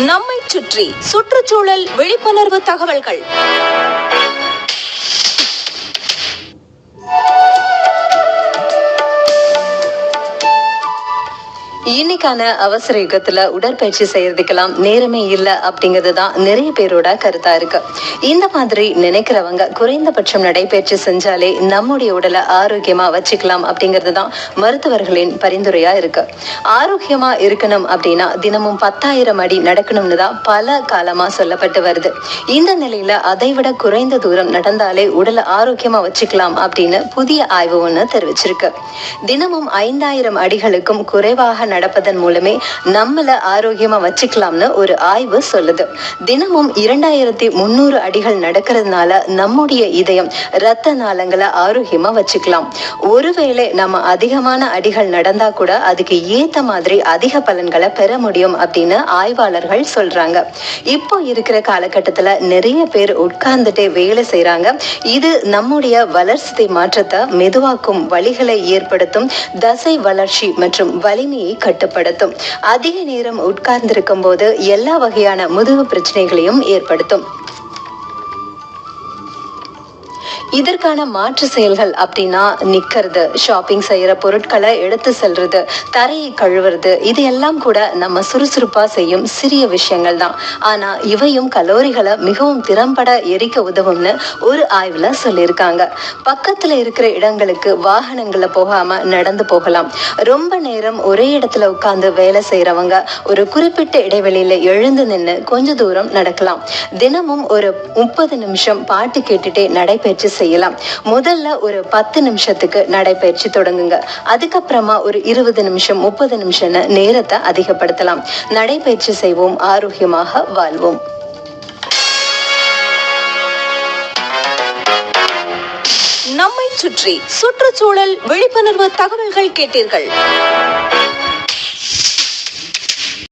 நம்மை சுற்றி சுற்றுச்சூழல் விழிப்புணர்வு தகவல்கள். இன்னைக்கான அவசர யுகத்துல உடற்பயிற்சி செய்யறதுக்கெல்லாம் நேரமே இல்லை அப்படிங்கிறது தான் நிறைய பேரோட கருத்தா இருக்கு. இந்த மாதிரி நினைக்கிறவங்க குறைந்தபட்சம் நடைபயிற்சி செஞ்சாலே நம்முடைய உடலை ஆரோக்கியமா வச்சுக்கலாம் அப்படிங்கிறது தான் மருத்துவர்களின் பரிந்துரையா இருக்கு. ஆரோக்கியமா இருக்கணும் அப்படின்னா தினமும் 10,000 அடி நடக்கணும்னு தான் பல காலமா சொல்லப்பட்டு வருது. இந்த நிலையில அதை விட குறைந்த தூரம் நடந்தாலே உடலை ஆரோக்கியமா வச்சுக்கலாம் அப்படின்னு புதிய ஆய்வு ஒண்ணு தெரிவிச்சிருக்கு. தினமும் 5,000 அடிகளுக்கும் குறைவாக நடப்பதன் மூலமே நம்மள ஆரோக்கியமா வச்சுக்கலாம்னு ஒரு ஆய்வு சொல்லுது. தினமும் 2,300 அடிகள் நடக்கிறதுனால நம்முடைய இதயம், இரத்த நாளங்களை ஆரோக்கியமா வச்சுக்கலாம். ஒருவேளை நம்ம அதிகமான அடிகள் நடந்தா கூட அதுக்கு ஏத்த மாதிரி அதிக பலன்களை பெற முடியும் அப்படின்னு ஆய்வாளர்கள் சொல்றாங்க. இப்போ இருக்கிற காலகட்டத்துல நிறைய பேர் உட்கார்ந்துட்டே வேலை செய்யறாங்க. இது நம்முடைய வளர்சிதை மாற்றத்தை மெதுவாக்கும், வலிகளை ஏற்படுத்தும், தசை வளர்ச்சி மற்றும் வலிமையை கட்டுப்படுத்தும். அதிக நேரம் உட்கார்ந்திருக்கும் போது எல்லா வகையான முதுகு பிரச்சனைகளையும் ஏற்படுத்தும். இதற்கான மாற்று செயல்கள் அப்படின்னா நிக்கிறது, ஷாப்பிங் செய்யற பொருட்களை எடுத்து செல்றது, தரையை கழுவுறது, இது எல்லாம் கூட நம்ம சுறுசுறுப்பா செய்யும் சிறிய விஷயங்கள் தான். ஆனா இவையும் கலோரிகளை மிகவும் திறம்பட எரிக்க உதவும்னு ஒரு ஆய்வுல சொல்லியிருக்காங்க. பக்கத்துல இருக்கிற இடங்களுக்கு வாகனங்களை போகாம நடந்து போகலாம். ரொம்ப நேரம் ஒரே இடத்துல உட்கார்ந்து வேலை செய்யறவங்க ஒரு குறிப்பிட்ட இடைவெளியில எழுந்து நின்று கொஞ்ச தூரம் நடக்கலாம். தினமும் ஒரு 30 நிமிஷம் பாட்டு கேட்டுட்டே நடைபயிற்சி செய்யலாம். முதல்ல ஒரு 10 நிமிஷத்துக்கு நடைபயிற்சி தொடங்குங்க. அதுக்கப்புறமா ஒரு 20 நிமிஷம், 30 நிமிஷம் நேரத்தை அதிகப்படுத்தலாம். நடைபயிற்சி செய்வோம், ஆரோக்கியமாக வாழ்வோம். நம்மை சுற்றி சுற்றுச்சூழல் விழிப்புணர்வு தகவல்கள் கேட்டீர்கள்.